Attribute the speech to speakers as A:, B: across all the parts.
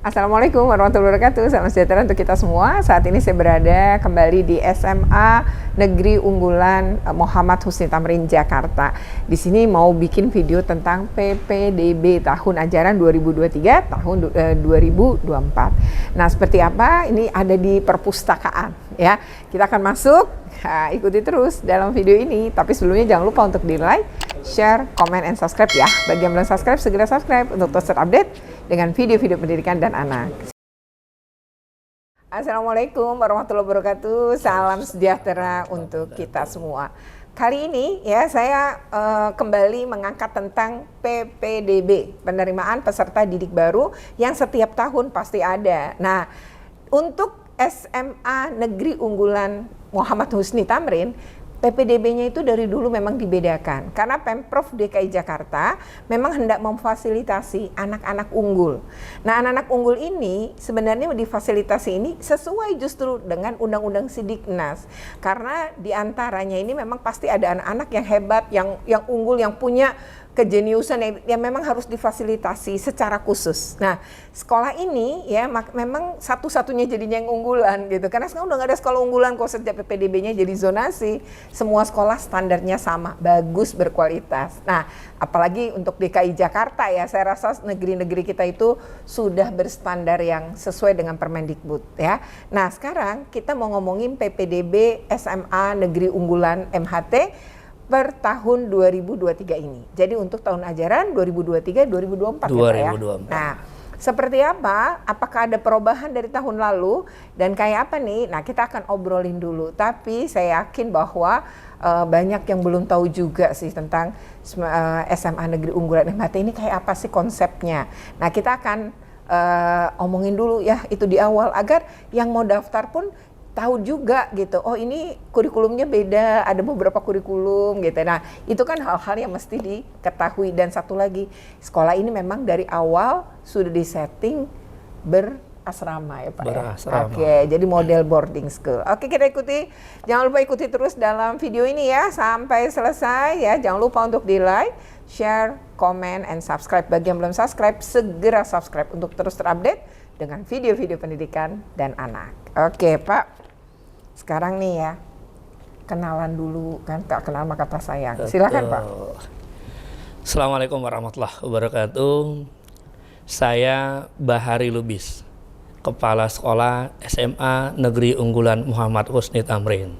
A: Assalamualaikum warahmatullahi wabarakatuh. Salam sejahtera untuk kita semua. Saat ini saya berada kembali di SMA Negeri Unggulan Muhammad Husni Tamrin Jakarta. Di sini mau bikin video tentang PPDB tahun ajaran 2023 tahun 2024. Nah, seperti apa? Ini ada di perpustakaan ya. Kita akan masuk. Nah, ikuti terus dalam video ini. Tapi sebelumnya jangan lupa untuk di-like, share, comment, and subscribe ya. Bagi yang belum subscribe, segera subscribe untuk terus terupdate dengan video-video pendidikan dan anak. Assalamualaikum warahmatullahi wabarakatuh. Salam sejahtera untuk kita semua. Kali ini ya saya kembali mengangkat tentang PPDB, penerimaan peserta didik baru yang setiap tahun pasti ada. Nah, untuk SMA Negeri Unggulan Muhammad Husni Tamrin, PPDB-nya itu dari dulu memang dibedakan karena Pemprov DKI Jakarta memang hendak memfasilitasi anak-anak unggul. Nah, anak-anak unggul ini sebenarnya difasilitasi ini sesuai justru dengan Undang-Undang Sidiknas, karena diantaranya ini memang pasti ada anak-anak yang hebat, yang unggul, yang punya kejeniusan yang memang harus difasilitasi secara khusus. Nah, sekolah ini ya memang satu-satunya jadinya yang unggulan gitu. Karena sekarang udah nggak ada sekolah unggulan kok, sejak PPDB-nya jadi zonasi. Semua sekolah standarnya sama, bagus, berkualitas. Nah, apalagi untuk DKI Jakarta ya, saya rasa negeri-negeri kita itu sudah berstandar yang sesuai dengan Permendikbud ya. Nah, sekarang kita mau ngomongin PPDB SMA Negeri Unggulan MHT per tahun 2023 ini. Jadi untuk tahun ajaran 2023-2024 ya Pak ya. Nah, seperti apa? Apakah ada perubahan dari tahun lalu? Dan kayak apa nih? Nah, kita akan obrolin dulu. Tapi saya yakin bahwa banyak yang belum tahu juga sih tentang SMA Negeri Unggulan MHT ini kayak apa sih konsepnya. Nah, kita akan omongin dulu ya itu di awal agar yang mau daftar pun tahu juga gitu, oh ini kurikulumnya beda, ada beberapa kurikulum gitu. Nah, itu kan hal-hal yang mesti diketahui. Dan satu lagi, sekolah ini memang dari awal sudah disetting berasrama ya Pak
B: berasrama.
A: ya? Oke, jadi model boarding school. Oke, kita ikuti, jangan lupa ikuti terus dalam video ini ya, sampai selesai ya. Jangan lupa untuk di-like, share, comment, and subscribe. Bagi yang belum subscribe, segera subscribe untuk terus terupdate dengan video-video pendidikan dan anak. Oke Pak. Sekarang nih ya, kenalan dulu kan, tak kenal maka tak sayang. Silakan Pak.
B: Assalamualaikum warahmatullahi wabarakatuh. Saya Bahari Lubis, Kepala Sekolah SMA Negeri Unggulan Muhammad Husni Tamrin.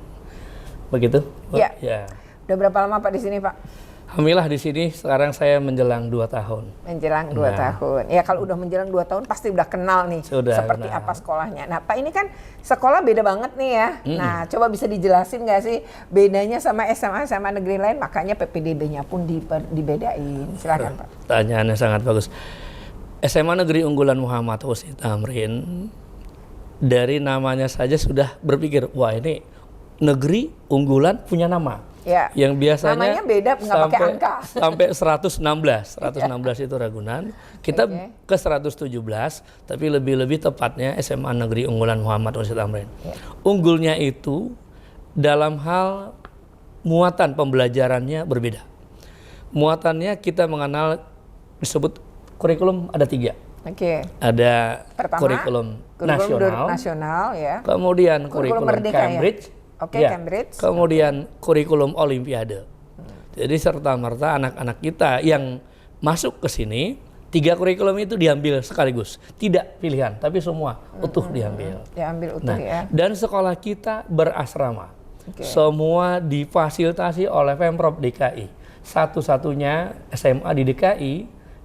B: Begitu?
A: Ya.
B: Ya.
A: Udah berapa lama Pak di sini Pak?
B: Alhamdulillah di sini sekarang saya menjelang 2 tahun.
A: Menjelang 2 tahun. Ya kalau udah menjelang 2 tahun pasti udah kenal nih seperti apa sekolahnya. Nah Pak, ini kan sekolah beda banget nih ya. Nah, coba bisa dijelasin nggak sih bedanya sama SMA negeri lain, makanya PPDB-nya pun dibedain. Silakan Pak.
B: Pertanyaannya sangat bagus. SMA Negeri Unggulan Muhammad Husni Tamrin, dari namanya saja sudah berpikir, wah ini negeri unggulan punya nama.
A: Ya.
B: Yang biasanya
A: namanya beda, nggak pakai angka.
B: Sampai 116 itu Ragunan. Kita ke 117, tapi lebih tepatnya SMA Negeri Unggulan Muhammad Husni Tamrin. Ya. Unggulnya itu dalam hal muatan pembelajarannya berbeda. Muatannya kita mengenal disebut kurikulum ada 3.
A: Oke.
B: Ada
A: pertama,
B: kurikulum nasional
A: ya.
B: Kemudian kurikulum Cambridge.
A: Ya? Oke, ya. Cambridge.
B: Kemudian kurikulum Olimpiade. Jadi serta-merta anak-anak kita yang masuk ke sini, 3 kurikulum itu diambil sekaligus. Tidak pilihan, tapi semua utuh diambil.
A: Diambil utuh ya.
B: Dan sekolah kita berasrama. Semua difasilitasi oleh Pemprov DKI. Satu-satunya SMA di DKI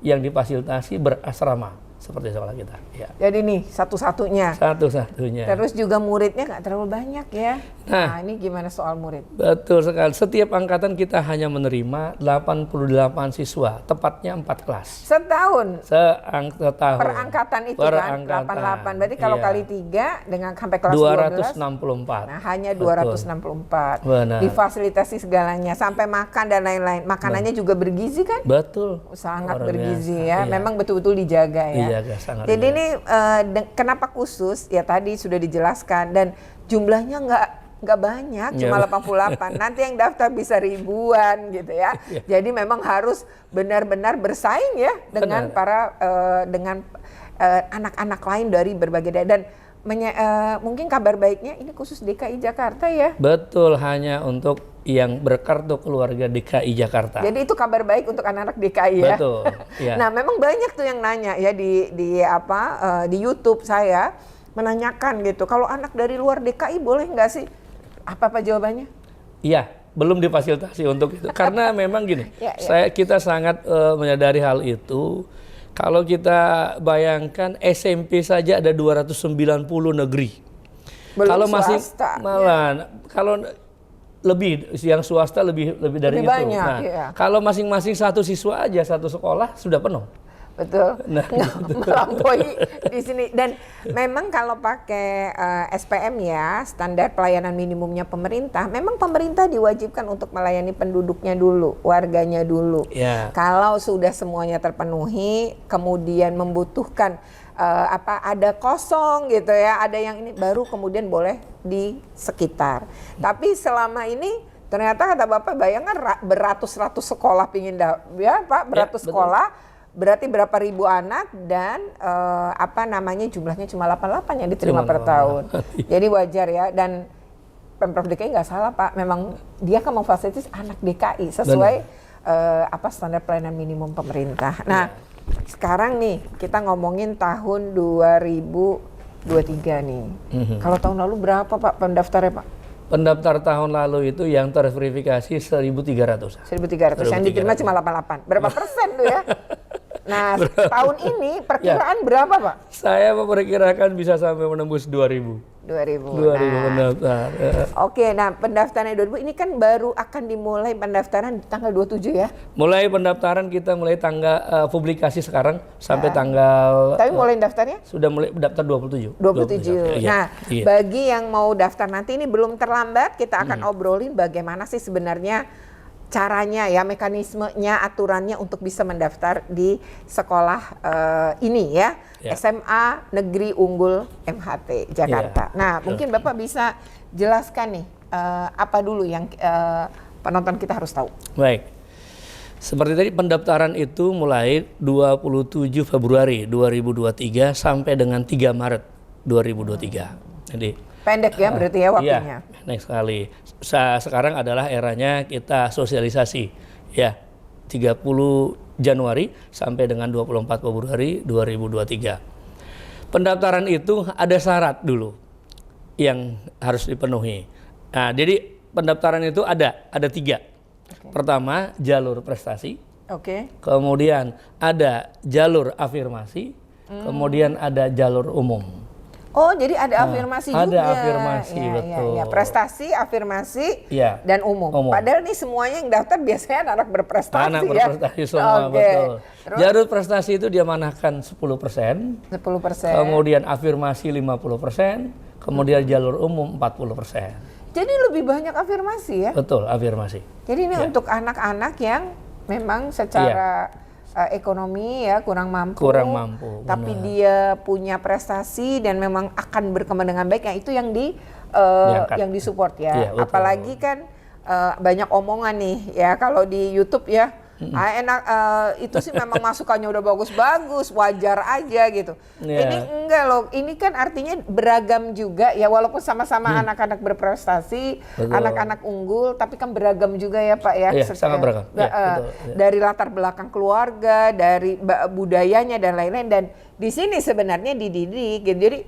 B: yang difasilitasi berasrama. Seperti sekolah kita. Ya.
A: Jadi nih satu-satunya.
B: Satu-satunya.
A: Terus juga muridnya nggak terlalu banyak ya. Nah, ini gimana soal murid?
B: Betul sekali. Setiap angkatan kita hanya menerima 88 siswa, tepatnya 4 kelas.
A: Setahun?
B: Setahun.
A: Per angkatan itu kan 88. Berarti kalau kali 3 dengan sampai kelas
B: 264.
A: Nah, hanya 264.
B: Benar.
A: Difasilitasi segalanya sampai makan dan lain-lain. Makanannya juga bergizi kan?
B: Betul.
A: Sangat bergizi ya. Memang betul-betul dijaga ya. Jadi ini kenapa khusus? Ya tadi sudah dijelaskan, dan jumlahnya nggak banyak, cuma 88. Nanti yang daftar bisa ribuan gitu ya. Jadi memang harus benar-benar bersaing ya dengan para dengan anak-anak lain dari berbagai daerah. Dan mungkin kabar baiknya ini khusus DKI Jakarta ya.
B: Betul, hanya untuk yang berkartu keluarga DKI Jakarta.
A: Jadi itu kabar baik untuk anak-anak DKI ya.
B: Betul. Ya.
A: Nah, memang banyak tuh yang nanya ya di YouTube saya menanyakan gitu. Kalau anak dari luar DKI boleh nggak sih? Apa jawabannya?
B: Iya, belum difasilitasi untuk itu. Karena memang gini,
A: Ya, ya.
B: kita sangat menyadari hal itu. Kalau kita bayangkan SMP saja ada 290 negeri.
A: Belum
B: Kalau
A: swasta.
B: malah kalau lebih yang swasta lebih dari
A: Lebih
B: itu.
A: banyak,
B: Nah,
A: iya.
B: kalau masing-masing satu siswa aja satu sekolah sudah penuh.
A: Betul.
B: Nah,
A: Melampaui di sini. Dan memang kalau pakai SPM ya, standar pelayanan minimumnya pemerintah, memang pemerintah diwajibkan untuk melayani penduduknya dulu, warganya dulu.
B: Ya.
A: Kalau sudah semuanya terpenuhi, kemudian membutuhkan ada kosong gitu ya, ada yang ini baru kemudian boleh di sekitar. Tapi selama ini ternyata kata Bapak, bayangkan beratus-ratus sekolah pingin ya Pak, beratus
B: betul.
A: sekolah. Berarti berapa ribu anak dan jumlahnya cuma 88 yang diterima per tahun. Jadi wajar ya, dan Pemprov DKI nggak salah Pak, memang dia kan memfasilitasi anak DKI sesuai standar pelayanan minimum pemerintah. Nah, sekarang nih kita ngomongin tahun 2023 nih. Kalau tahun lalu berapa Pak pendaftarnya Pak?
B: Pendaftar tahun lalu itu yang terverifikasi 1.300.
A: 1.300 yang diterima cuma 88. Berapa persen tuh ya? Nah, tahun ini perkiraan berapa Pak?
B: Saya memperkirakan bisa sampai menembus 2.000.
A: 2.000.
B: 2.000 pendaftar.
A: Oke, nah pendaftaran 2000 ini kan baru akan dimulai pendaftaran di tanggal 27 ya?
B: Mulai pendaftaran kita mulai tanggal publikasi sekarang sampai tanggal.
A: Tapi mulai daftarnya?
B: Sudah mulai daftar 27.
A: 27. Nah,
B: iya.
A: bagi yang mau daftar nanti ini belum terlambat, kita akan obrolin bagaimana sih sebenarnya caranya ya, mekanismenya, aturannya untuk bisa mendaftar di sekolah ini ya, SMA Negeri Unggul MHT Jakarta. Nah, mungkin Bapak bisa jelaskan nih apa dulu yang penonton kita harus tahu.
B: Baik. Seperti tadi pendaftaran itu mulai 27 Februari 2023 sampai dengan 3 Maret 2023. Jadi
A: pendek ya berarti ya waktunya.
B: Iya, pendek sekali. Sekarang adalah eranya kita sosialisasi ya, 30 Januari sampai dengan 24 Februari 2023. Pendaftaran itu ada syarat dulu yang harus dipenuhi. Nah, jadi pendaftaran itu ada 3. Pertama, jalur prestasi. Kemudian ada jalur afirmasi. Kemudian ada jalur umum.
A: Oh, jadi ada afirmasi juga.
B: Ada afirmasi, betul.
A: Ya. Prestasi, afirmasi,
B: ya,
A: dan umum. Padahal nih semuanya yang daftar biasanya anak berprestasi
B: anak berprestasi semua, betul.
A: Terus?
B: Jalur prestasi itu diamanahkan 10%.
A: 10%.
B: Kemudian afirmasi 50%. Kemudian jalur umum 40%.
A: Jadi lebih banyak afirmasi ya?
B: Betul, afirmasi.
A: Jadi ini untuk anak-anak yang memang secara ekonomi ya kurang mampu, tapi dia punya prestasi dan memang akan berkembang dengan baik. Nah, itu yang disupport ya. Apalagi kan banyak omongan nih ya kalau di YouTube ya. Itu sih memang masukannya udah bagus-bagus, wajar aja gitu. Ini enggak loh, ini kan artinya beragam juga ya, walaupun sama-sama anak-anak berprestasi, anak-anak unggul, tapi kan beragam juga ya Pak ya.
B: Sangat beragam.
A: Dari latar belakang keluarga, dari budayanya dan lain-lain, dan di sini sebenarnya dididik gitu. Jadi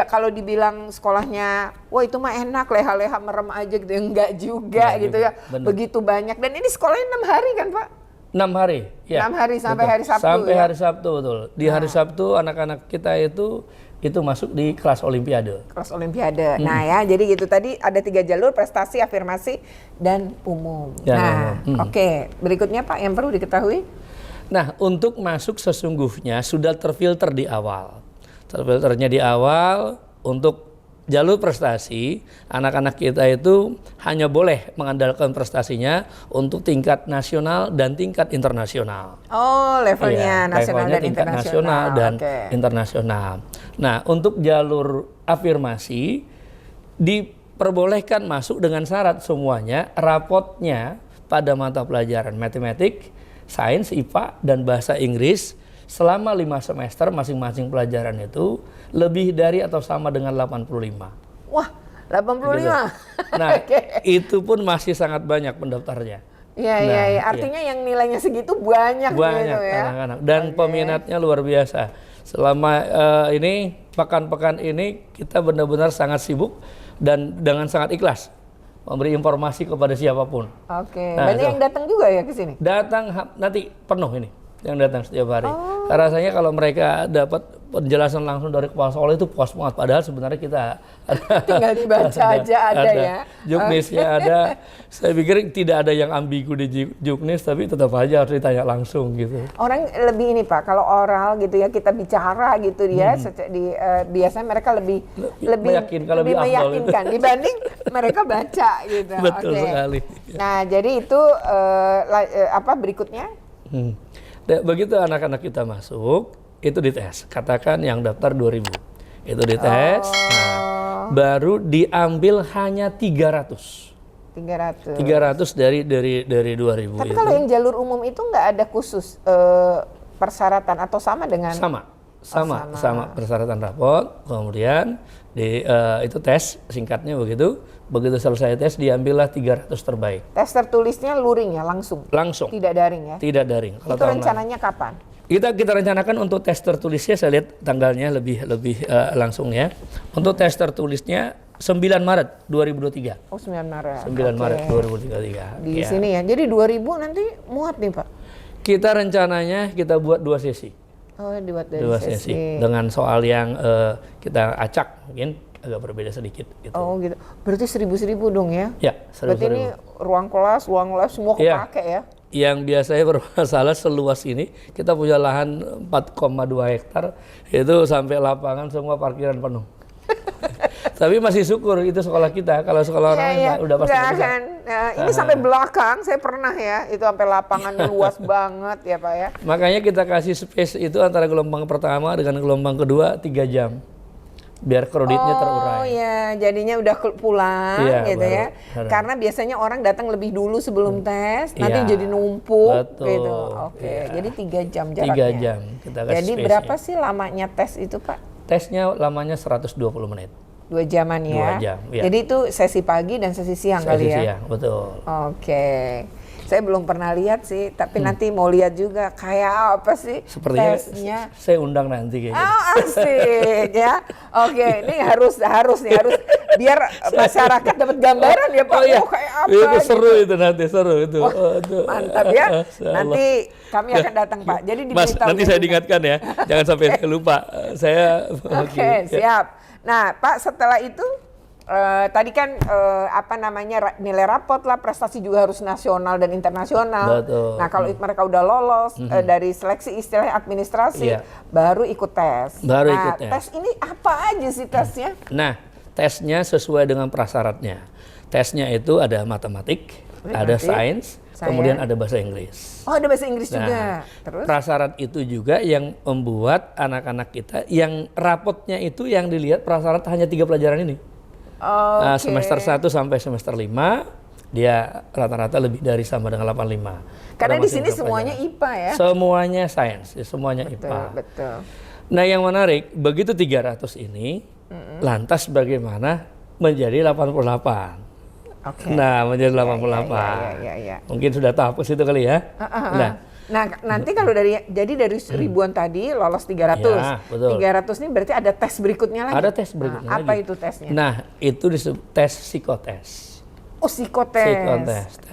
A: kalau dibilang sekolahnya, wah itu mah enak, leha-leha merem aja gitu, enggak juga gitu ya. Bener. Begitu banyak, dan ini sekolahnya 6 hari kan Pak?
B: 6 hari, ya.
A: 6 hari sampai hari Sabtu.
B: Sampai hari Sabtu, betul. Di hari Sabtu anak-anak kita itu masuk di kelas Olimpiade.
A: Kelas Olimpiade. Nah ya, jadi gitu tadi ada 3 jalur, prestasi, afirmasi, dan umum. Oke. Berikutnya Pak yang perlu diketahui.
B: Nah, untuk masuk sesungguhnya sudah terfilter di awal. Terfilternya di awal untuk jalur prestasi, anak-anak kita itu hanya boleh mengandalkan prestasinya untuk tingkat nasional dan tingkat internasional.
A: Oh, levelnya nasional
B: levelnya
A: dan
B: tingkat nasional dan internasional. Nah, untuk jalur afirmasi diperbolehkan masuk dengan syarat semuanya rapotnya pada mata pelajaran matematik, sains, IPA, dan bahasa Inggris selama 5 semester masing-masing pelajaran itu lebih dari atau sama dengan 85.
A: Wah, 85.
B: Gitu. Nah, itu pun masih sangat banyak pendaftarnya.
A: Iya,
B: Nah,
A: iya. Artinya yang nilainya segitu banyak gitu ya.
B: anak-anak dan peminatnya luar biasa. Selama ini pekan-pekan ini kita benar-benar sangat sibuk dan dengan sangat ikhlas memberi informasi kepada siapapun.
A: Oke.
B: Nah,
A: Banyak yang datang juga ya ke sini?
B: Datang nanti penuh ini yang datang setiap hari. Rasanya kalau mereka dapat penjelasan langsung dari kepala sekolah itu puas banget. Padahal sebenarnya kita
A: Tinggal dibaca aja ada ya.
B: Juknisnya ada. Saya pikir tidak ada yang ambigu di juknis, tapi tetap aja harus ditanya langsung gitu.
A: Orang lebih ini Pak, kalau oral gitu ya kita bicara gitu ya, biasanya mereka lebih
B: Meyakinkan, lebih afdol itu.
A: meyakinkan dibanding mereka baca gitu.
B: Betul
A: Oke.
B: sekali.
A: Nah jadi itu apa berikutnya?
B: Begitu anak-anak kita masuk, itu dites. Katakan yang daftar 2.000. Itu dites. Nah, baru diambil hanya 300.
A: 300
B: dari 2.000
A: Tapi
B: itu.
A: kalau yang jalur umum itu nggak ada khusus persyaratan atau sama dengan?
B: Sama persyaratan rapot. Kemudian itu tes singkatnya begitu. Begitu selesai tes diambillah 300 terbaik.
A: Tes tertulisnya luring ya langsung?
B: Langsung.
A: Tidak daring ya?
B: Tidak daring.
A: Itu rencananya kapan?
B: Kita rencanakan untuk tes tertulisnya, saya lihat tanggalnya lebih langsung ya. Untuk tes tertulisnya 9 Maret 2023.
A: Oh 9 Maret.
B: 9 Maret 2023.
A: Di sini ya. Jadi 2.000 nanti muat nih Pak?
B: Kita rencananya kita buat 2 sesi.
A: Oh dibuat dari
B: 2 sesi. Dengan soal yang kita acak mungkin agak berbeda sedikit. Gitu.
A: Oh gitu. Berarti 1.000 dong ya?
B: Ya, 1.000.
A: Berarti ini ruang kelas semua kepake ya?
B: Yang biasanya bermasalah seluas ini, kita punya lahan 4,2 hektar, itu sampai lapangan semua parkiran penuh. Tapi masih syukur itu sekolah kita, kalau sekolah orang lain udah pasti bisa.
A: Nah, ini sampai belakang, saya pernah ya, itu sampai lapangannya luas banget ya Pak ya.
B: Makanya kita kasih space itu antara gelombang pertama dengan gelombang kedua 3 jam. Biar kreditnya terurai.
A: Oh ya, jadinya udah pulang gitu ya. Karena biasanya orang datang lebih dulu sebelum tes, nanti jadi numpuk gitu. Oke, jadi 3 jam jaraknya.
B: 3 jam kita kasih
A: jadi
B: space-nya.
A: berapa sih lamanya tes itu Pak?
B: Tesnya lamanya 120 menit.
A: 2 jaman ya?
B: 2 jam, ya.
A: Jadi itu sesi pagi dan sesi siang kali ya?
B: Sesi siang, betul.
A: Oke. Saya belum pernah lihat sih, tapi nanti mau lihat juga kayak apa sih
B: Sepertinya
A: tesnya.
B: saya undang nanti kayaknya.
A: Oh asik ya. Oke, ini harus biar masyarakat dapat gambaran ya Pak.
B: Oh iya,
A: kayak apa?
B: itu seru
A: gitu.
B: itu nanti, seru itu.
A: Mantap ya. Nanti kami akan datang Pak. Jadi
B: Mas,
A: diberitahu.
B: nanti saya diingatkan ya, jangan sampai saya lupa.
A: Oke, siap. Nah Pak setelah itu tadi kan nilai rapot lah, prestasi juga harus nasional dan internasional.
B: Betul.
A: Nah kalau mereka udah lolos dari seleksi istilah administrasi, baru ikut tes.
B: Ikut tes.
A: Tes ini apa aja sih tesnya?
B: Nah, tesnya sesuai dengan prasyaratnya. Tesnya itu ada matematik, ada sains, kemudian ada bahasa Inggris.
A: Oh ada bahasa Inggris juga. Terus?
B: Prasyarat itu juga yang membuat anak-anak kita yang rapotnya itu yang dilihat prasyarat hanya 3 pelajaran ini. Nah, semester 1 sampai semester 5 dia rata-rata lebih dari sama dengan 85.
A: Karena di sini semuanya IPA ya.
B: Semuanya sains, semuanya IPA.
A: Betul.
B: Nah, yang menarik begitu 300 ini lantas bagaimana menjadi 88. Nah, menjadi 88.
A: Ya.
B: Mungkin sudah tahap ke situ kali ya.
A: Nah, nanti kalau dari ribuan tadi lolos 300.
B: Ya, betul.
A: 300 ini berarti ada tes berikutnya lagi.
B: Ada tes berikutnya lagi.
A: Apa itu tesnya?
B: Nah, itu disebut tes psikotes.
A: Oh, psikotes. Dengan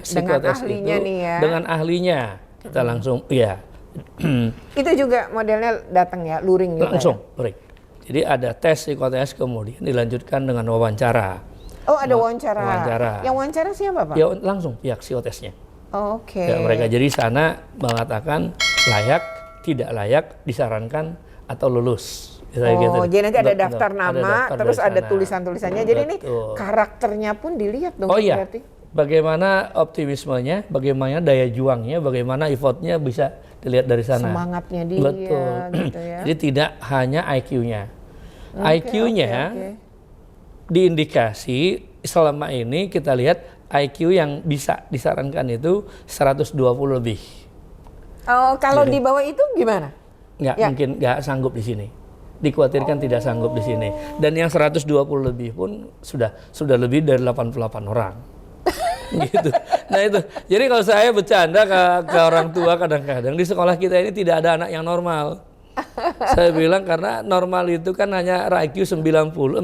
B: Psikotes
A: ahlinya
B: itu,
A: nih ya.
B: Dengan ahlinya. Kita langsung
A: Itu juga modelnya datang ya, luring juga.
B: Langsung, luring. Jadi ada tes psikotes kemudian dilanjutkan dengan wawancara.
A: Oh, ada wawancara.
B: Wawancara.
A: Yang wawancara siapa, Pak?
B: Ya langsung pihak psikotesnya.
A: Oke.
B: Ya, mereka jadi sana mengatakan layak, tidak layak, disarankan atau lulus.
A: Jadi nanti ada daftar nama, terus ada tulisan-tulisannya. Jadi ini
B: Betul.
A: karakternya pun dilihat dong.
B: Oh iya,
A: berarti.
B: bagaimana optimismenya, bagaimana daya juangnya, bagaimana effortnya bisa dilihat dari sana.
A: Semangatnya dia.
B: Betul.
A: Gitu ya.
B: Jadi tidak hanya IQ-nya. IQ-nya diindikasi selama ini kita lihat IQ yang bisa disarankan itu 120 lebih.
A: Oh, kalau di bawah itu gimana?
B: nggak
A: Ya.
B: mungkin nggak sanggup di sini. Dikhawatirkan tidak sanggup di sini. Dan yang 120 lebih pun sudah lebih dari 88 orang. Gitu. Nah itu. Jadi kalau saya bercanda ke orang tua kadang-kadang di sekolah kita ini tidak ada anak yang normal. Saya bilang karena normal itu kan hanya IQ 91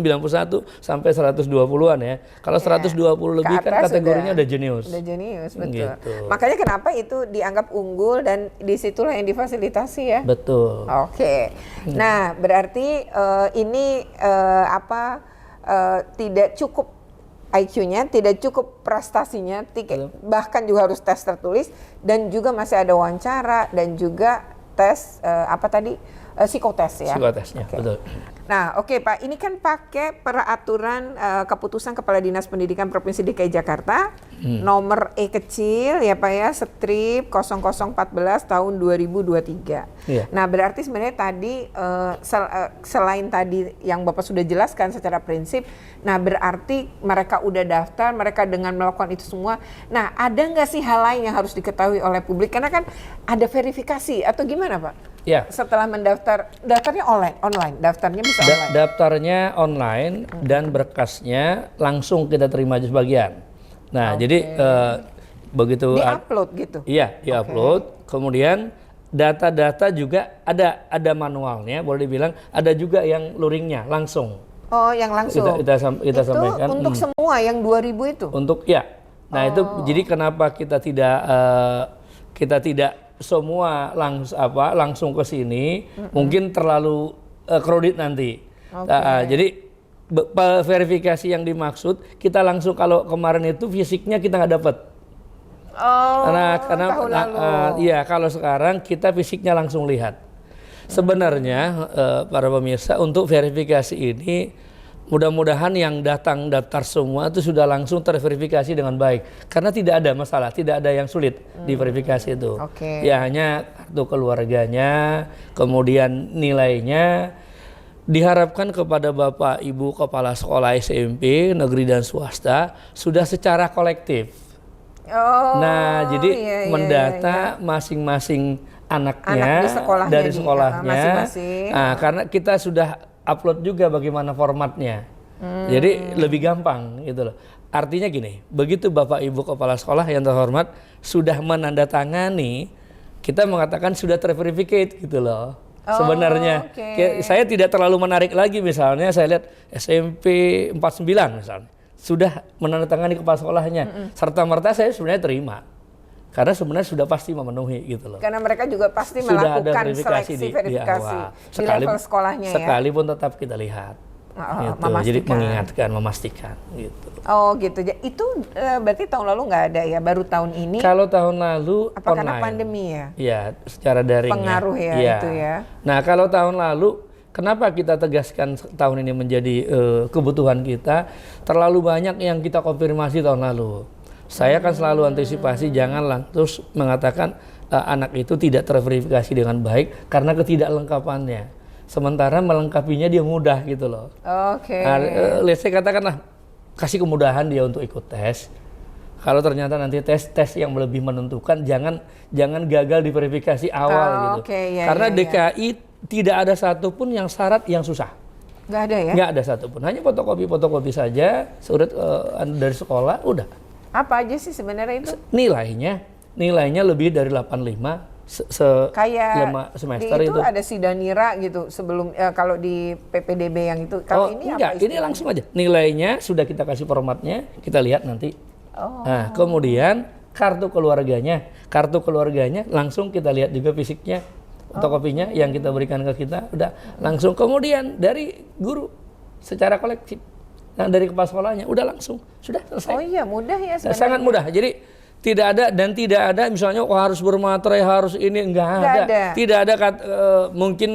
B: sampai 120-an ya. Kalau 120 lebih kan kategorinya udah jenius.
A: Udah jenius, betul.
B: Gitu.
A: Makanya kenapa itu dianggap unggul dan disitulah yang difasilitasi ya.
B: Betul.
A: Oke. Nah, berarti ini tidak cukup IQ-nya, tidak cukup prestasinya, bahkan juga harus tes tertulis dan juga masih ada wawancara dan juga tes psikotes ya.
B: Psikotesnya, betul.
A: Nah, oke Pak, ini kan pakai peraturan keputusan Kepala Dinas Pendidikan Provinsi DKI Jakarta nomor E kecil ya Pak ya, strip 0014 tahun 2023.
B: Iya.
A: Nah, berarti sebenarnya tadi selain tadi yang Bapak sudah jelaskan secara prinsip, nah berarti mereka udah daftar, mereka dengan melakukan itu semua. Nah, ada nggak sih hal lain yang harus diketahui oleh publik? Karena kan ada verifikasi atau gimana Pak?
B: Ya.
A: Setelah mendaftar, daftarnya online, daftarnya bisa online.
B: Daftarnya online dan berkasnya langsung kita terima sebagian. Nah, jadi begitu
A: di-upload gitu.
B: Iya, di-upload. Kemudian data-data juga ada manualnya, boleh dibilang ada juga yang luringnya langsung.
A: Oh, yang langsung.
B: Kita
A: itu
B: sampaikan.
A: Untuk semua yang 2000 itu.
B: Untuk ya. Nah, itu jadi kenapa kita tidak semua langsung ke sini, mungkin terlalu kredit nanti. Jadi verifikasi yang dimaksud kita langsung, kalau kemarin itu fisiknya kita nggak dapat. Iya, kalau sekarang kita fisiknya langsung lihat. Sebenarnya para pemirsa, untuk verifikasi ini mudah-mudahan yang datang daftar semua itu sudah langsung terverifikasi dengan baik, karena tidak ada masalah, tidak ada yang sulit di verifikasi itu. Ya hanya kartu keluarganya, kemudian nilainya. Diharapkan kepada Bapak Ibu Kepala Sekolah SMP negeri dan swasta sudah secara kolektif. Jadi mendata masing-masing anaknya dari sekolahnya. Nah, karena kita sudah upload juga bagaimana formatnya, jadi lebih gampang gitu loh. Artinya gini, begitu Bapak Ibu Kepala Sekolah yang terhormat sudah menandatangani, kita mengatakan sudah terverifikasi gitu loh. Sebenarnya saya tidak terlalu menarik lagi, misalnya saya lihat SMP 49 misalnya sudah menandatangani kepala sekolahnya, serta-merta saya sebenarnya terima. Karena sebenarnya sudah pasti memenuhi gitu loh.
A: Karena mereka juga pasti
B: sudah
A: melakukan
B: verifikasi
A: verifikasi di level sekolahnya ya.
B: Sekalipun tetap kita lihat. Gitu. Jadi mengingatkan, memastikan gitu.
A: Oh gitu. Itu berarti tahun lalu nggak ada ya, baru tahun ini.
B: Kalau tahun lalu
A: apa
B: online.
A: Karena pandemi ya?
B: Iya, secara daring.
A: Pengaruh ya itu ya.
B: Nah, kalau tahun lalu kenapa kita tegaskan tahun ini menjadi kebutuhan kita? Terlalu banyak yang kita konfirmasi tahun lalu. Saya kan selalu antisipasi, jangan terus mengatakan anak itu tidak terverifikasi dengan baik karena ketidaklengkapannya. Sementara melengkapinya dia mudah gitu loh. Let's say katakanlah kasih kemudahan dia untuk ikut tes. Kalau ternyata nanti tes yang lebih menentukan, jangan gagal di verifikasi awal gitu. Karena DKI tidak ada satupun yang syarat yang susah.
A: Nggak ada ya?
B: Nggak ada satupun. Hanya fotokopi saja, surat dari sekolah, udah.
A: Apa aja sih sebenarnya itu?
B: Nilainya lebih dari 85
A: kayak
B: semester
A: itu. Ada Sidanira gitu sebelum kalau di PPDB yang itu. Kalau ini
B: enggak,
A: apa?
B: Ini langsung aja. Nilainya sudah kita kasih formatnya, kita lihat nanti. Nah, kemudian kartu keluarganya langsung kita lihat juga fisiknya, fotokopinya yang kita berikan ke kita, udah langsung. Kemudian dari guru secara kolektif. Nah, dari kepala sekolahnya udah langsung, sudah selesai.
A: Oh iya, mudah ya sebenarnya.
B: Sangat mudah. Jadi tidak ada misalnya harus bermaterai, harus ini, enggak ada. Tidak ada mungkin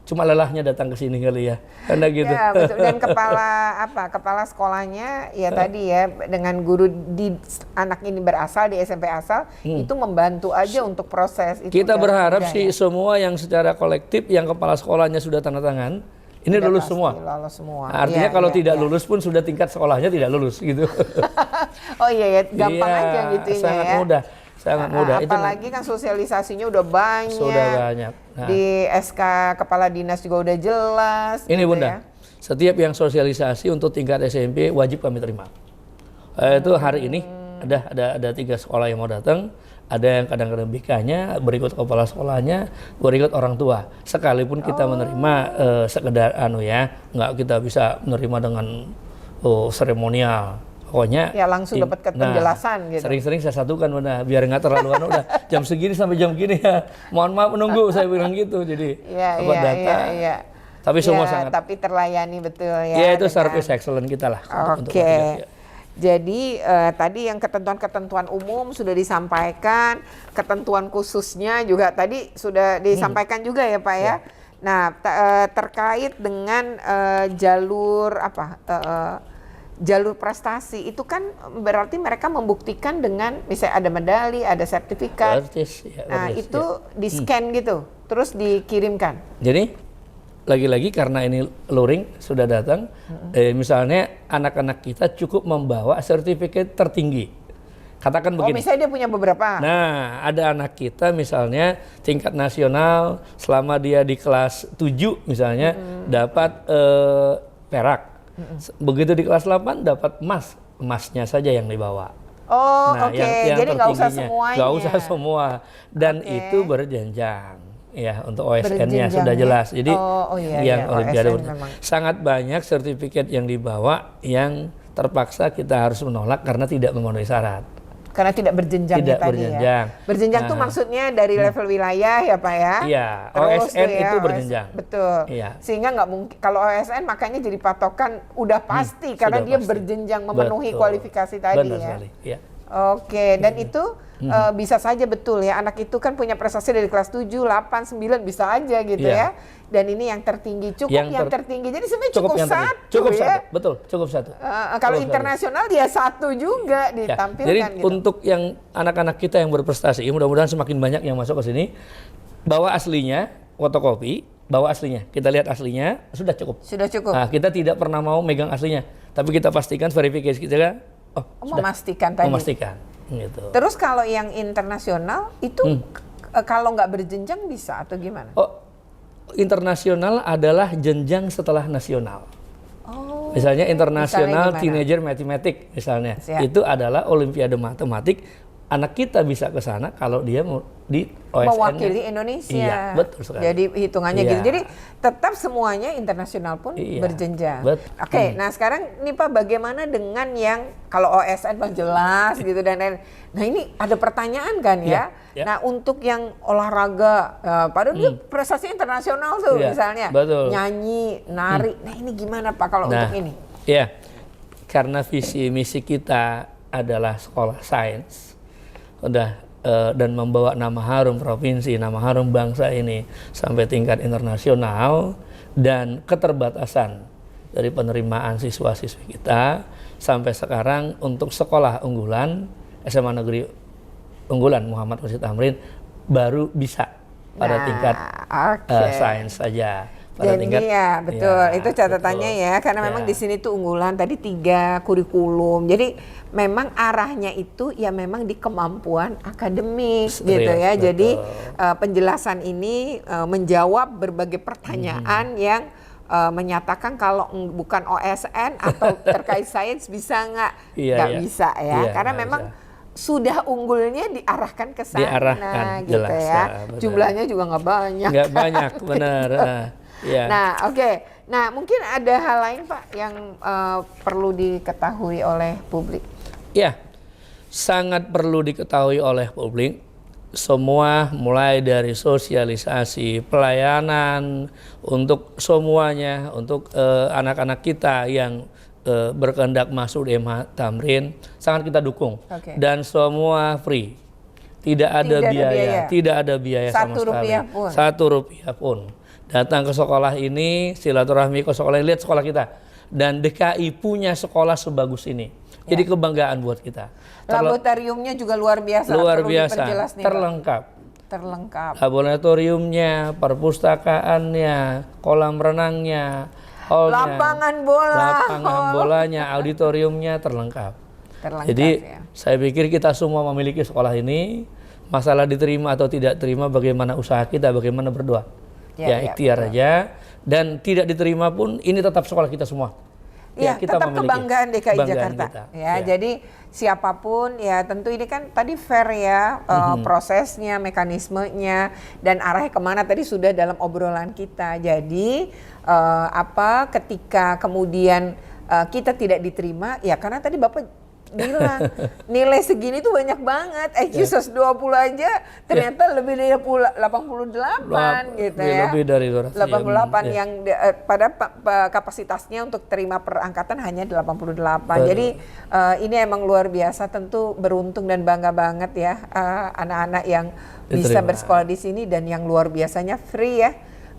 B: cuma lelahnya datang ke sini kali ya. Karena gitu.
A: Ya, betul. Dan kepala sekolahnya ya tadi ya, dengan guru di anak ini berasal di SMP asal itu membantu aja untuk proses itu.
B: Kita berharap sih semua yang secara kolektif yang kepala sekolahnya sudah tanda tangan ini lulus semua. Artinya kalau tidak lulus pun sudah tingkat sekolahnya tidak lulus gitu.
A: Oh iya ya, gampang aja gitu ya.
B: Sangat mudah. sangat mudah.
A: Apalagi kan sosialisasinya udah banyak.
B: Sudah banyak. Nah,
A: di SK Kepala Dinas juga udah jelas.
B: Ini
A: gitu
B: Bunda,
A: ya.
B: setiap yang sosialisasi untuk tingkat SMP wajib kami terima. Itu hari ini ada 3 sekolah yang mau datang. Ada yang kadang-kadang BK-nya, berikut kepala sekolahnya, berikut orang tua. Sekalipun kita menerima sekedar nggak kita bisa menerima dengan seremonial. Pokoknya
A: ya langsung dapat penjelasan gitu.
B: Sering-sering saya satukan Bunda, biar nggak terlalu udah jam segini sampai jam gini ya. Mohon maaf menunggu, saya bilang gitu. Jadi data. Tapi semua sangat.
A: Tapi terlayani betul ya.
B: Ya itu service excellent kita lah.
A: Oke. Jadi tadi yang ketentuan-ketentuan umum sudah disampaikan, ketentuan khususnya juga tadi sudah disampaikan juga ya Pak ya. Nah terkait dengan jalur jalur prestasi itu kan berarti mereka membuktikan dengan misalnya ada medali, ada sertifikat. Nah itu di scan gitu, terus dikirimkan.
B: Jadi lagi-lagi karena ini luring sudah datang, misalnya anak-anak kita cukup membawa sertifikat tertinggi. Katakan begini.
A: Misalnya dia punya beberapa.
B: Nah, ada anak kita misalnya tingkat nasional selama dia di kelas 7 misalnya dapat perak. Begitu di kelas 8 dapat emas, emasnya saja yang dibawa. Yang
A: jadi nggak usah semuanya.
B: Nggak usah semua. Dan itu berjenjang. Ya, untuk OSN-nya sudah jelas. Jadi yang Olimpiade sangat banyak sertifikat yang dibawa yang terpaksa kita harus menolak karena tidak memenuhi syarat.
A: Karena tidak berjenjang tadi ya. Berjenjang tuh maksudnya dari level wilayah ya Pak ya.
B: Iya, OSN itu berjenjang.
A: Betul.
B: Iya.
A: Sehingga nggak mungkin kalau OSN makanya jadi patokan udah pasti karena dia berjenjang memenuhi kualifikasi tadi.
B: Benar sekali. Iya.
A: Oke, dan itu bisa saja betul ya, anak itu kan punya prestasi dari kelas 7, 8, 9 bisa aja gitu ya. Dan ini yang tertinggi, yang tertinggi. Jadi sebenarnya cukup satu.
B: Cukup
A: ya.
B: satu, betul, cukup satu.
A: Kalau internasional dia satu juga ditampilkan.
B: Jadi
A: gitu.
B: untuk yang anak-anak kita yang berprestasi, mudah-mudahan semakin banyak yang masuk ke sini, bawa aslinya, fotokopi, bawa aslinya. Kita lihat aslinya, sudah cukup.
A: Sudah cukup.
B: Nah, kita tidak pernah mau megang aslinya, tapi kita pastikan verifikasi kita.
A: Memastikan tadi.
B: Memastikan. Gitu.
A: Terus kalau yang internasional itu kalau nggak berjenjang bisa atau gimana?
B: Internasional adalah jenjang setelah nasional. Misalnya internasional teenager mathematics misalnya, itu adalah Olimpiade matematik. Anak kita bisa ke sana kalau dia mau di OSN
A: mewakili Indonesia.
B: Iya, betul sekali.
A: Jadi hitungannya gitu. Jadi tetap semuanya internasional pun berjenjang. Oke, nah sekarang nih Pak, bagaimana dengan yang kalau OSN Bang jelas gitu dan nah ini ada pertanyaan kan ya. Nah untuk yang olahraga, padahal dia prestasi internasional tuh misalnya nyanyi, nari. Nah ini gimana Pak kalau untuk ini?
B: Iya, karena visi misi kita adalah sekolah sains. Dan membawa nama harum provinsi, nama harum bangsa ini sampai tingkat internasional, dan keterbatasan dari penerimaan siswa-siswi kita sampai sekarang untuk sekolah unggulan SMA Negeri Unggulan Muhammad Wasid Tamrin baru bisa pada tingkat sains saja.
A: Jadi ya betul, itu catatannya ya, karena memang di sini tuh unggulan tadi 3 kurikulum. Jadi memang arahnya itu ya memang di kemampuan akademik gitu ya. Betul. Jadi penjelasan ini menjawab berbagai pertanyaan yang menyatakan kalau bukan OSN atau terkait sains bisa nggak bisa ya, karena memang sudah unggulnya diarahkan ke sana, gitu jelas, ya. Jumlahnya juga nggak banyak.
B: Nggak banyak, benar.
A: Nah, Nah, mungkin ada hal lain Pak yang perlu diketahui oleh publik.
B: Ya, sangat perlu diketahui oleh publik. Semua mulai dari sosialisasi, pelayanan untuk semuanya, untuk anak-anak kita yang berkehendak masuk di MH Tamrin, sangat kita dukung. Dan semua free. Tidak ada biaya, tidak ada biaya sama sekali. Satu rupiah pun. Datang ke sekolah ini, silaturahmi ke sekolah ini, lihat sekolah kita. Dan DKI punya sekolah sebagus ini. Jadi kebanggaan buat kita.
A: Laboratoriumnya juga luar biasa.
B: Luar biasa, terlengkap. Laboratoriumnya, perpustakaannya, kolam renangnya, hallnya,
A: lapangan bolanya,
B: auditoriumnya terlengkap.
A: Terlengkap,
B: Jadi
A: ya.
B: saya pikir kita semua memiliki sekolah ini. Masalah diterima atau tidak terima, bagaimana usaha kita, bagaimana berdoa. Ya, ikhtiar
A: betul.
B: aja. Dan tidak diterima pun ini tetap sekolah kita semua.
A: Iya,
B: kita
A: tetap
B: memiliki
A: kebanggaan DKI
B: kebanggaan
A: Jakarta.
B: kita.
A: Ya, jadi siapapun ya tentu ini kan tadi fair ya prosesnya, mekanismenya dan arahnya kemana tadi sudah dalam obrolan kita. Jadi ketika kemudian kita tidak diterima ya karena tadi Bapak bilang nilai segini tuh banyak banget. IQ 120 aja ternyata lebih dari 88 gitu ya.
B: Lebih dari 200.
A: 88 yang pada kapasitasnya untuk terima perangkatan hanya 88. Jadi ini emang luar biasa, tentu beruntung dan bangga banget ya anak-anak yang bisa bersekolah di sini dan yang luar biasanya free ya.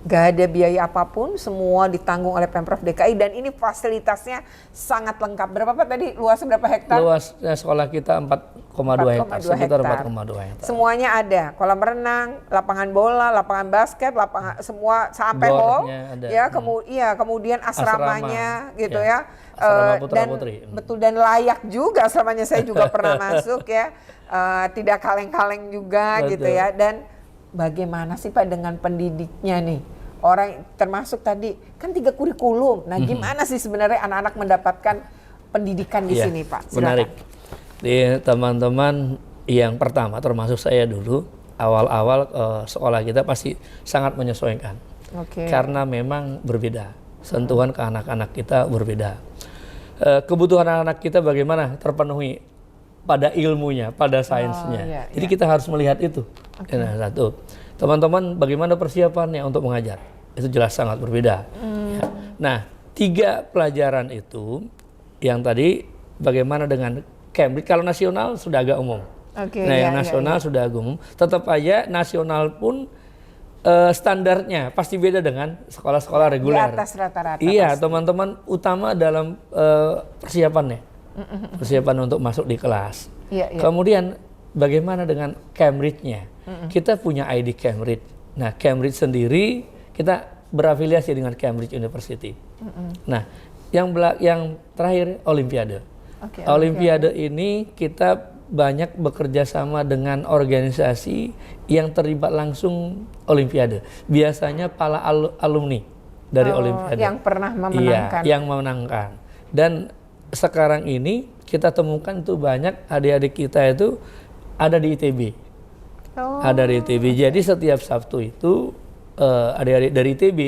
A: Gak ada biaya apapun, semua ditanggung oleh Pemprov DKI dan ini fasilitasnya sangat lengkap. Berapa Pak tadi luasnya berapa hektar?
B: Luasnya sekolah kita 4,2 hektar, sekitar 4,2 hektar.
A: Semuanya ada, kolam renang, lapangan bola, lapangan basket, lapangan semua sampai hall. Ya, kemudian asramanya gitu ya.
B: Asrama Putra
A: dan
B: Putri.
A: Betul, dan layak juga asramanya, saya juga pernah masuk ya. Tidak kaleng-kaleng juga gitu ya. Dan bagaimana sih Pak dengan pendidiknya nih? Orang termasuk tadi kan 3 kurikulum. Nah, gimana sih sebenarnya anak-anak mendapatkan pendidikan di sini, Pak? Silakan.
B: Menarik. Di teman-teman yang pertama termasuk saya dulu, awal-awal sekolah kita pasti sangat menyesuaikan. Karena memang berbeda. Sentuhan ke anak-anak kita berbeda. Kebutuhan anak-anak kita bagaimana terpenuhi pada ilmunya, pada sainsnya. Jadi kita harus melihat itu. Nah, satu. Teman-teman bagaimana persiapannya untuk mengajar? Itu jelas sangat berbeda. Ya. Nah, 3 pelajaran itu yang tadi bagaimana dengan Cambridge, kalau nasional sudah agak umum. Yang nasional sudah agak umum. Tetap aja nasional pun standarnya pasti beda dengan sekolah-sekolah reguler.
A: Di atas rata-rata.
B: Iya, teman-teman utama dalam persiapannya. Persiapan untuk masuk di kelas. Kemudian bagaimana dengan Cambridge-nya? Kita punya ID Cambridge. Nah, Cambridge sendiri kita berafiliasi dengan Cambridge University. Nah, yang terakhir Olimpiade. Olimpiade ini kita banyak bekerja sama dengan organisasi yang terlibat langsung Olimpiade. Biasanya para alumni dari Olimpiade.
A: Yang pernah memenangkan.
B: Iya, yang memenangkan. Dan sekarang ini kita temukan tuh banyak adik-adik kita itu ada di ITB. Ada di ITB. Jadi setiap Sabtu itu adik-adik dari ITB,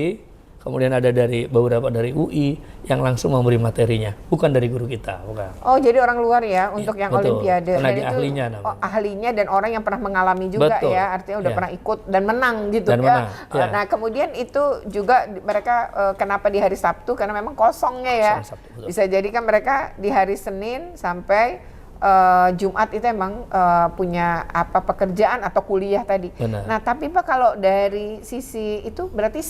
B: kemudian ada dari beberapa dari UI yang langsung memberi materinya, bukan dari guru kita, bukan.
A: Oh, jadi orang luar ya untuk yang
B: betul.
A: Olimpiade.
B: Karena
A: dan itu
B: ahlinya namanya.
A: Ahlinya dan orang yang pernah mengalami juga
B: betul.
A: ya, artinya udah pernah ikut dan menang gitu
B: dan
A: ya.
B: Menang, ya.
A: Nah, kemudian itu juga mereka kenapa di hari Sabtu? Karena memang kosongnya ya.
B: Sabtu,
A: bisa jadi kan mereka di hari Senin sampai Jumat itu emang punya pekerjaan atau kuliah tadi.
B: Benar.
A: Nah, tapi Pak kalau dari sisi itu berarti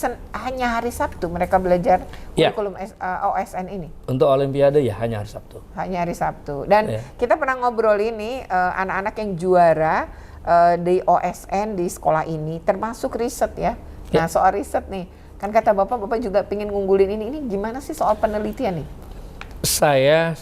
A: hanya hari Sabtu mereka belajar kurikulum OSN ini?
B: Untuk Olimpiade ya hanya hari Sabtu.
A: Hanya hari Sabtu. Dan kita pernah ngobrol ini anak-anak yang juara di OSN di sekolah ini termasuk riset ya. Nah, soal riset nih, kan kata Bapak juga pengen ngunggulin ini gimana sih soal penelitian nih?
B: Saya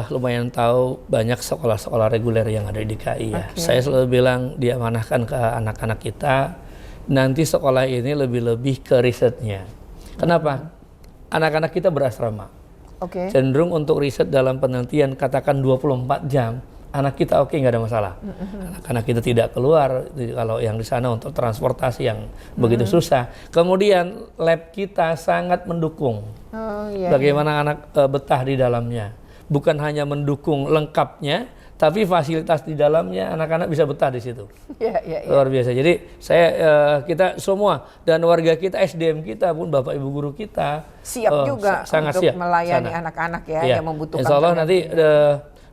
B: lumayan tahu banyak sekolah-sekolah reguler yang ada di DKI ya. Saya selalu bilang diamanahkan ke anak-anak kita, nanti sekolah ini lebih-lebih ke risetnya. Kenapa? Anak-anak kita berasrama. Cenderung untuk riset dalam penelitian katakan 24 jam. Anak kita nggak ada masalah. Anak-anak kita tidak keluar, kalau yang di sana untuk transportasi yang begitu susah. Kemudian lab kita sangat mendukung. Bagaimana anak betah di dalamnya. Bukan hanya mendukung lengkapnya, tapi fasilitas di dalamnya anak-anak bisa betah di situ. Luar biasa. Jadi kita semua dan warga kita, SDM kita pun Bapak Ibu guru kita
A: siap juga
B: sangat
A: untuk
B: siap
A: melayani anak-anak yang membutuhkan.
B: Insya Allah nanti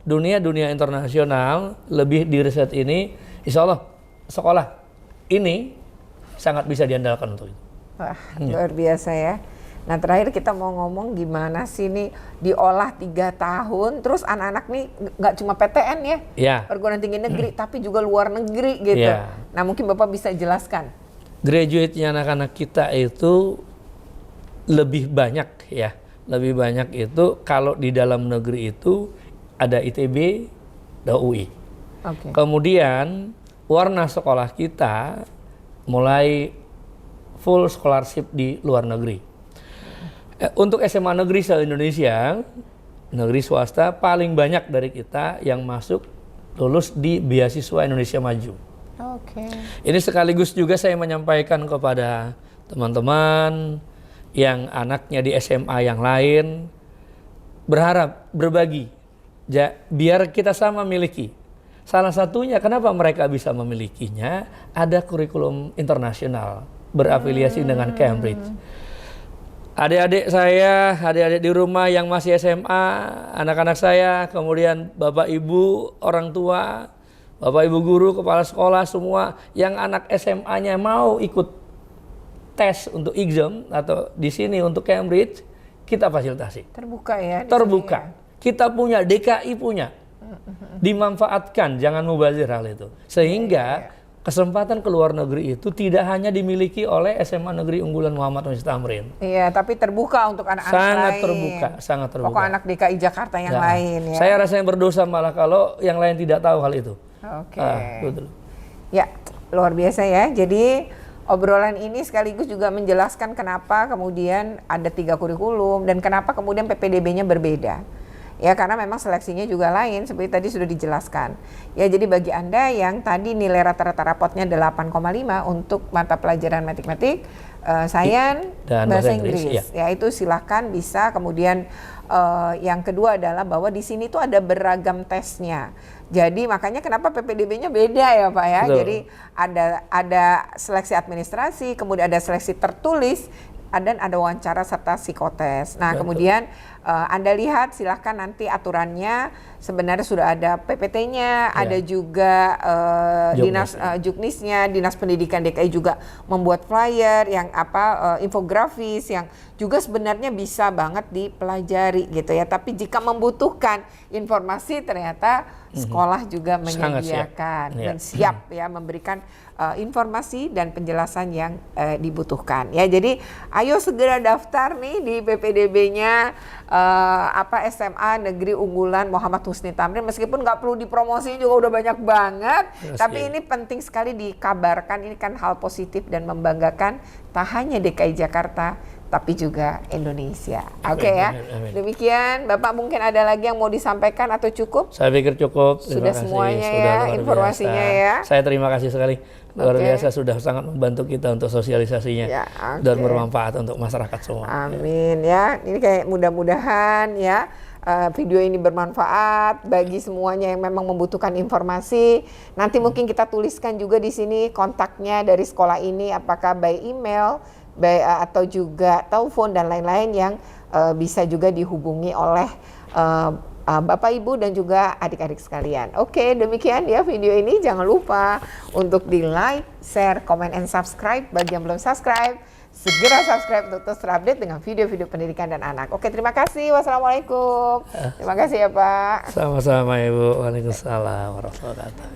B: dunia internasional lebih di riset ini, insya Allah sekolah ini sangat bisa diandalkan untuk itu.
A: Wah, luar biasa ya. Nah, terakhir kita mau ngomong gimana sih nih diolah 3 tahun, terus anak-anak nih nggak cuma PTN ya, perguruan tinggi negeri, tapi juga luar negeri gitu. Nah, mungkin Bapak bisa jelaskan.
B: Graduate-nya anak-anak kita itu lebih banyak ya, lebih banyak itu kalau di dalam negeri itu ada ITB, ada UI.
A: Oke.
B: Kemudian warna sekolah kita mulai full scholarship di luar negeri. Untuk SMA negeri se-Indonesia, negeri swasta paling banyak dari kita yang masuk lulus di beasiswa Indonesia Maju.
A: Oke.
B: Ini sekaligus juga saya menyampaikan kepada teman-teman yang anaknya di SMA yang lain, berharap berbagi, biar kita sama miliki. Salah satunya kenapa mereka bisa memilikinya, ada kurikulum internasional berafiliasi dengan Cambridge. Adik-adik saya, adik-adik di rumah yang masih SMA, anak-anak saya, kemudian bapak ibu, orang tua, bapak ibu guru, kepala sekolah, semua yang anak SMA-nya mau ikut tes untuk exam atau di sini untuk Cambridge, kita fasilitasi.
A: Terbuka ya?
B: Terbuka. Kita punya, DKI punya. Dimanfaatkan, jangan mubazir hal itu. Sehingga kesempatan ke luar negeri itu tidak hanya dimiliki oleh SMA Negeri Unggulan Muhammad Wasit Tamrin.
A: Iya, tapi terbuka untuk anak-anak lain.
B: Sangat terbuka, sangat terbuka.
A: Pokok anak DKI Jakarta yang lain ya.
B: Saya rasanya berdosa malah kalau yang lain tidak tahu hal itu.
A: Oke.
B: Betul.
A: Ya, luar biasa ya. Jadi obrolan ini sekaligus juga menjelaskan kenapa kemudian ada 3 kurikulum dan kenapa kemudian PPDB-nya berbeda. Ya, karena memang seleksinya juga lain seperti tadi sudah dijelaskan. Ya, jadi bagi Anda yang tadi nilai rata-rata rapotnya 8,5 untuk mata pelajaran matematik, sains dan bahasa Inggris. Ya, itu silakan bisa. Kemudian yang kedua adalah bahwa di sini tuh ada beragam tesnya. Jadi makanya kenapa PPDB-nya beda ya Pak ya.
B: Betul.
A: Jadi ada seleksi administrasi, kemudian ada seleksi tertulis, dan ada wawancara serta psikotes. Nah, betul. Kemudian Anda lihat silahkan nanti aturannya sebenarnya sudah ada PPT-nya, ada juga dinas Juknisnya, Dinas Pendidikan DKI juga membuat flyer yang infografis yang juga sebenarnya bisa banget dipelajari gitu ya. Tapi jika membutuhkan informasi ternyata sekolah juga menyediakan dan siap ya memberikan informasi dan penjelasan yang dibutuhkan ya. Jadi ayo segera daftar nih di PPDB-nya SMA Negeri Unggulan Muhammad Husni Tamrin, meskipun nggak perlu dipromosi juga udah banyak banget, tapi ini penting sekali dikabarkan. Ini kan hal positif dan membanggakan tak hanya DKI Jakarta tapi juga Indonesia. Oke ya. Demikian, Bapak mungkin ada lagi yang mau disampaikan atau cukup?
B: Saya pikir cukup.
A: Sudah semuanya ya informasinya ya.
B: Saya terima kasih sekali. Luar biasa, sudah sangat membantu kita untuk sosialisasinya ya, dan bermanfaat untuk masyarakat semua.
A: Amin ya. Ini kayak mudah-mudahan ya video ini bermanfaat bagi semuanya yang memang membutuhkan informasi. Nanti mungkin kita tuliskan juga di sini kontaknya dari sekolah ini, apakah by email, atau juga telepon dan lain-lain yang bisa juga dihubungi oleh Bapak Ibu dan juga adik-adik sekalian. Oke, demikian ya video ini. Jangan lupa untuk di like, share, comment, and subscribe. Bagi yang belum subscribe, segera subscribe untuk terus terupdate dengan video-video pendidikan dan anak. Oke, terima kasih. Wassalamualaikum. Terima kasih ya Pak.
B: Sama-sama Ibu. Waalaikumsalam warahmatullahi wabarakatuh.